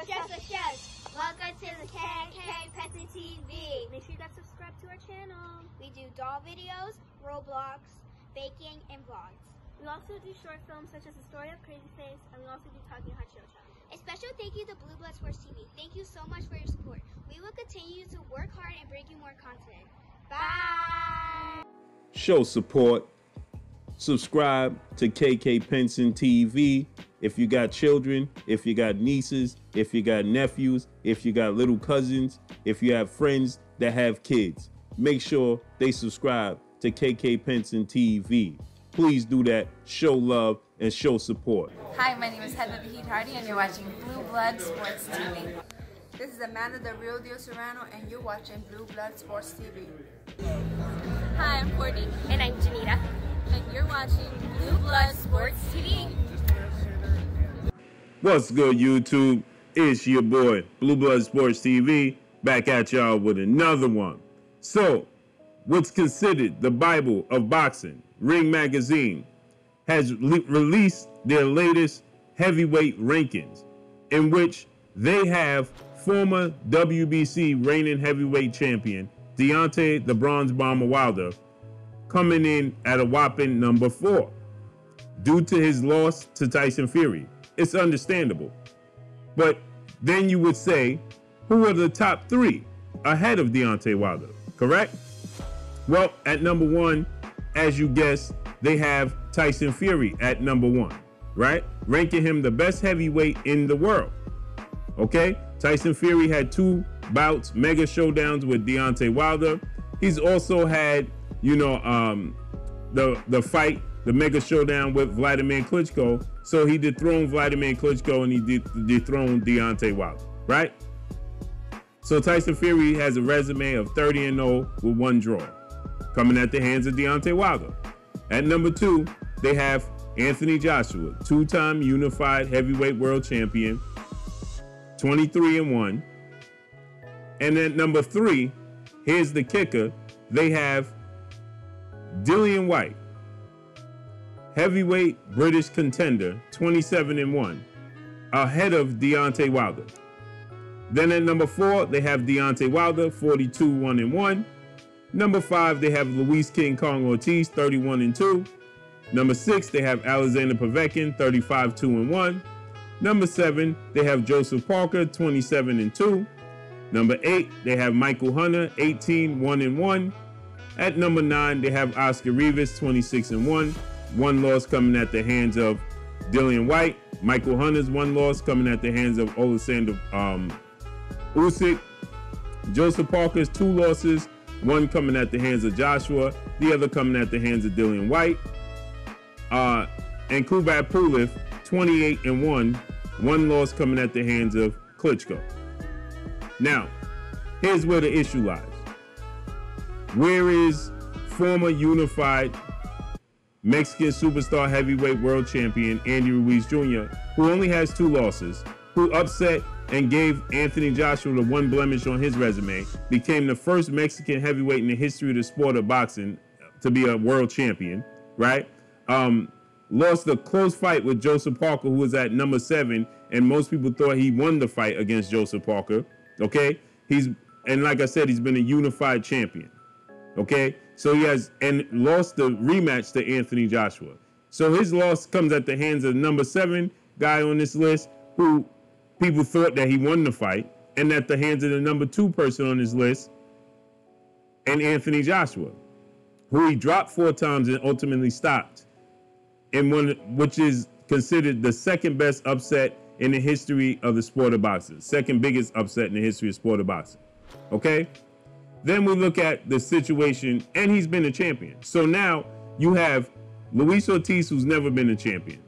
Yes. Welcome to the KK Petsy TV. Make sure you guys subscribe to our channel. We do doll videos, Roblox, baking, and vlogs. We also do short films such as The Story of Crazy Face, and we also do Talking Hot Show Challenge. A special thank you to Blue Blood Sports TV. Thank you so much for your support. We will continue to work hard and bring you more content. Bye! Show support. Subscribe to KK Penson TV. If you got children, if you got nieces, if you got nephews, if you got little cousins, if you have friends that have kids, make sure they subscribe to KK Penson TV. Please do that. Show love and show support. Hi, my name is Heather the Heat Hardy, and you're watching Blue Blood Sports TV. This is Amanda the Real Deal Serrano, and you're watching Blue Blood Sports TV. Hi, I'm Courtney. And I'm Janita. And you're watching Blue Blood Sports TV. What's good, YouTube? It's your boy, Blue Blood Sports TV, back at y'all with another one. So, what's considered the Bible of boxing, Ring Magazine, has released their latest heavyweight rankings, in which they have former WBC reigning heavyweight champion Deontay the Bronze Bomber Wilder coming in at a whopping number 4 due to his loss to Tyson Fury. It's understandable. But then you would say, who are the top 3 ahead of Deontay Wilder, correct? Well, at number 1, as you guessed, they have Tyson Fury at number 1, right? Ranking him the best heavyweight in the world, okay? Tyson Fury had 2 bouts, mega showdowns with Deontay Wilder. He's also had, the fight, the mega showdown with Vladimir Klitschko. So he dethroned Vladimir Klitschko and he dethroned Deontay Wilder, right? So Tyson Fury has a resume of 30-0 with 1 draw, coming at the hands of Deontay Wilder. At number 2, they have Anthony Joshua, 2-time unified heavyweight world champion, 23-1. And at number 3, here's the kicker, they have Dillian Whyte, heavyweight British contender, 27-1, ahead of Deontay Wilder. Then at number 4, they have Deontay Wilder, 42-1-1. Number 5, they have Luis King Kong Ortiz, 31-2. Number 6, they have Alexander Povetkin, 35-2-1. Number 7, they have Joseph Parker, 27-2. Number 8, they have Michael Hunter, 18-1-1. At number 9, they have Oscar Rivas, 26-1. 1 loss coming at the hands of Dillian Whyte. Michael Hunter's 1 loss coming at the hands of Alexander Usyk. Joseph Parker's 2 losses, 1 coming at the hands of Joshua, the other coming at the hands of Dillian Whyte. And Kubrat Pulev, 28-1, 1 loss coming at the hands of Klitschko. Now, here's where the issue lies. Where is former unified Mexican superstar heavyweight world champion Andy Ruiz Jr., who only has 2 losses, who upset and gave Anthony Joshua the 1 blemish on his resume, became the first Mexican heavyweight in the history of the sport of boxing to be a world champion, right? Lost a close fight with Joseph Parker, who was at number 7, and most people thought he won the fight against Joseph Parker, okay? And like I said, he's been a unified champion, okay? So he has, and lost the rematch to Anthony Joshua. So his loss comes at the hands of the number 7 guy on this list, who people thought that he won the fight, and at the hands of the number 2 person on his list, and Anthony Joshua, who he dropped 4 times and ultimately stopped in one, which is considered the 2nd best upset in the history of the sport of boxing. 2nd biggest upset in the history of sport of boxing. Okay? Then we look at the situation, and he's been a champion. So now you have Luis Ortiz, who's never been a champion.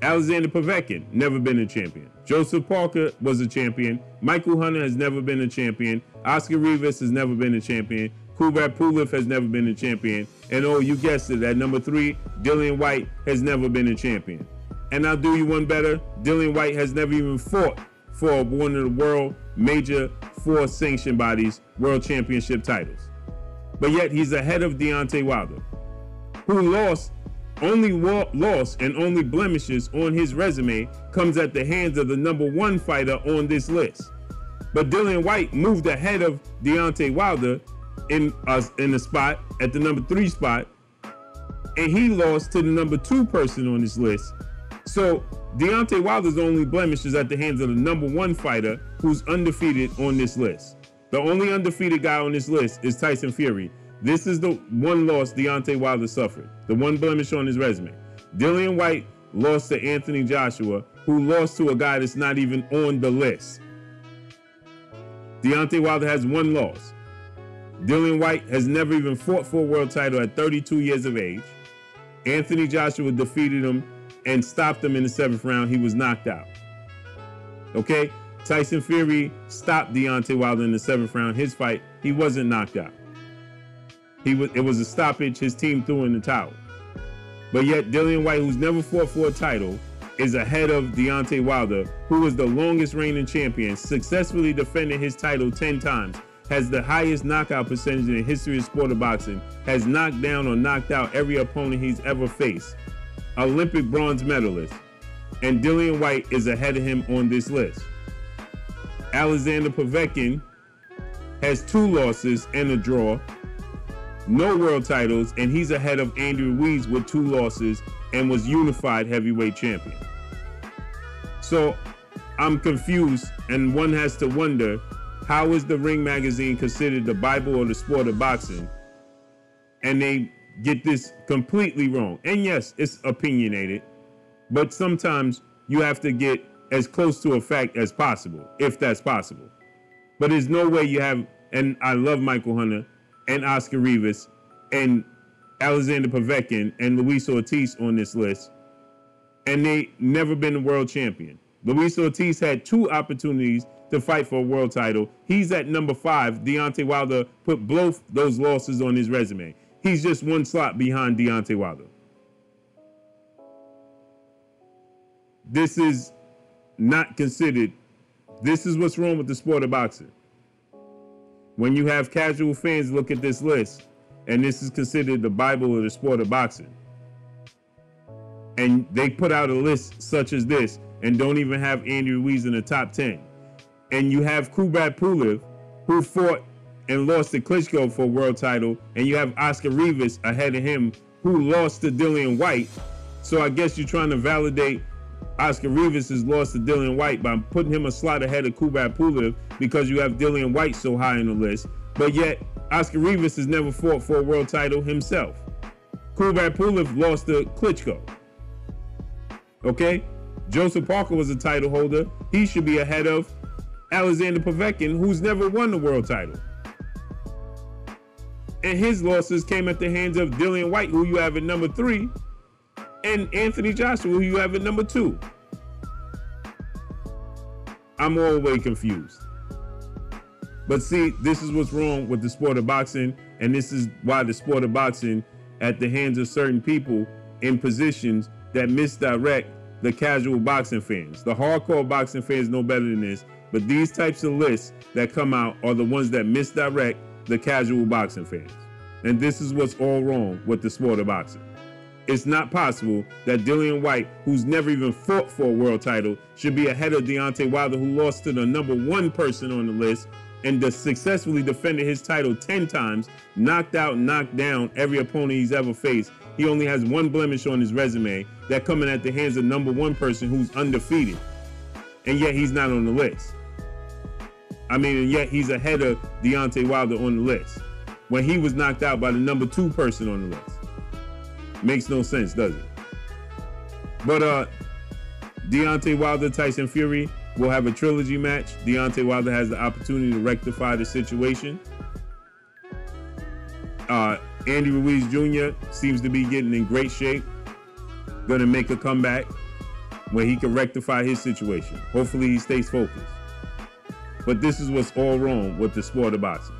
Alexander Povetkin, never been a champion. Joseph Parker was a champion. Michael Hunter has never been a champion. Oscar Rivas has never been a champion. Kubrat Pulev has never been a champion. And oh, you guessed it, at number 3, Dillian Whyte has never been a champion. And I'll do you one better. Dillian Whyte has never even fought for one of the world major 4 sanctioned bodies world championship titles. But yet he's ahead of Deontay Wilder, who lost only loss and only blemishes on his resume comes at the hands of the #1 fighter on this list. But Dillian Whyte moved ahead of Deontay Wilder in the spot at the #3 spot, and he lost to the #2 person on this list. So Deontay Wilder's only blemish is at the hands of the #1 fighter who's undefeated on this list. The only undefeated guy on this list is Tyson Fury. This is the one loss Deontay Wilder suffered, the one blemish on his resume. Dillian Whyte lost to Anthony Joshua, who lost to a guy that's not even on the list. Deontay Wilder has one loss. Dillian Whyte has never even fought for a world title at 32 years of age. Anthony Joshua defeated him and stopped him in the 7th round. He was knocked out. Okay? Tyson Fury stopped Deontay Wilder in the 7th round. His fight, he wasn't knocked out. It was a stoppage. His team threw in the towel. But yet Dillian Whyte, who's never fought for a title, is ahead of Deontay Wilder, who is the longest reigning champion, successfully defended his title 10 times, has the highest knockout percentage in the history of sport of boxing, has knocked down or knocked out every opponent he's ever faced, Olympic bronze medalist, and Dillian Whyte is ahead of him on this list. Alexander Povetkin has 2 losses and a draw, no world titles, and he's ahead of Andy Ruiz with 2 losses and was unified heavyweight champion. So I'm confused, and one has to wonder, how is the Ring magazine considered the Bible of the sport of boxing? And they get this completely wrong. And yes, it's opinionated, but sometimes you have to get as close to a fact as possible, if that's possible. But there's no way you have, and I love Michael Hunter and Oscar Rivas and Alexander Povetkin and Luis Ortiz on this list, and they never been a world champion. Luis Ortiz had 2 opportunities to fight for a world title. He's at #5. Deontay Wilder put both those losses on his resume. He's just 1 slot behind Deontay Wilder. This is not considered. This is what's wrong with the sport of boxing. When you have casual fans look at this list, and this is considered the Bible of the sport of boxing, and they put out a list such as this and don't even have Andy Ruiz in the top 10, and you have Kubrat Pulev, who fought and lost to Klitschko for a world title, and you have Oscar Rivas ahead of him, who lost to Dillian Whyte. So I guess you're trying to validate Oscar Rivas' loss to Dillian Whyte by putting him a slot ahead of Kubrat Pulev because you have Dillian Whyte so high on the list. But yet, Oscar Rivas has never fought for a world title himself. Kubrat Pulev lost to Klitschko. Okay? Joseph Parker was a title holder. He should be ahead of Alexander Povetkin, who's never won the world title. And his losses came at the hands of Dillian Whyte, who you have at #3, and Anthony Joshua, who you have at #2. I'm all the way confused. But see, this is what's wrong with the sport of boxing, and this is why the sport of boxing, at the hands of certain people in positions that misdirect the casual boxing fans. The hardcore boxing fans know better than this, but these types of lists that come out are the ones that misdirect the casual boxing fans. And this is what's all wrong with the sport of boxing. It's not possible that Dillian Whyte, who's never even fought for a world title, should be ahead of Deontay Wilder, who lost to the #1 person on the list and successfully defended his title 10 times, knocked out, knocked down every opponent he's ever faced. He only has 1 blemish on his resume, that coming at the hands of #1 person who's undefeated. And yet he's not on the list. I mean, and yet he's ahead of Deontay Wilder on the list, when he was knocked out by the #2 person on the list. Makes no sense, does it? But Deontay Wilder, Tyson Fury will have a trilogy match. Deontay Wilder has the opportunity to rectify the situation. Andy Ruiz Jr. seems to be getting in great shape. Going to make a comeback where he can rectify his situation. Hopefully he stays focused. But this is what's all wrong with the sport of boxing.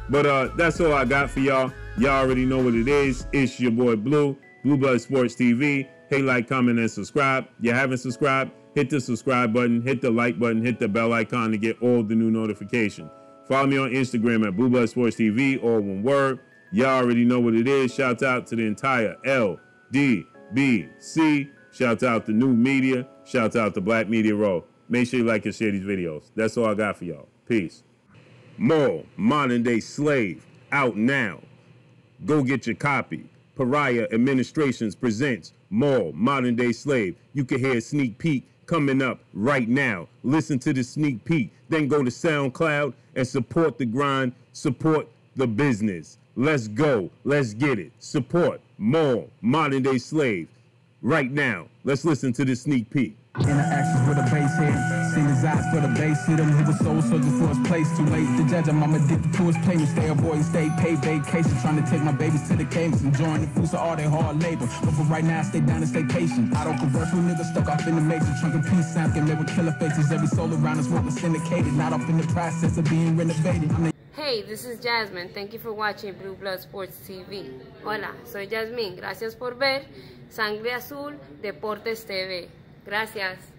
But that's all I got for y'all. Y'all already know what it is. It's your boy Blue, Blue Blood Sports TV. Hey, like, comment, and subscribe. You haven't subscribed? Hit the subscribe button, hit the like button, hit the bell icon to get all the new notifications. Follow me on Instagram at Blue Blood Sports TV, all one word. Y'all already know what it is. Shout out to the entire LDS B, C. Shout out to New Media. Shout out to Black Media Raw. Make sure you like and share these videos. That's all I got for y'all. Peace. Moral, Modern Day Slave, out now. Go get your copy. Pariah Administrations presents Moral, Modern Day Slave. You can hear a sneak peek coming up right now. Listen to the sneak peek. Then go to SoundCloud and support the grind. Support the business. Let's go. Let's get it. Support Moral, Modern Day Slave. Right now, let's listen to this sneak peek. Interactions with a bass head. Seen his eyes for the bass hit him. He was soul searching for his place. Too late to judge him. I'm addicted to his payments. Stay avoiding state, pay vacation. Trying to take my babies to the caves. Enjoying the fruits of all their hard labor. But for right now, I stay down and stay patient. I don't converse with niggas stuck off in the matrix. Trunking peace sound, get made with killer faces. Every soul around us was syndicated. Not off in the process of being renovated. Hey, this is Jasmine. Thank you for watching Blue Blood Sports TV. Hola, soy Jasmine. Gracias por ver Sangre Azul Deportes TV. Gracias.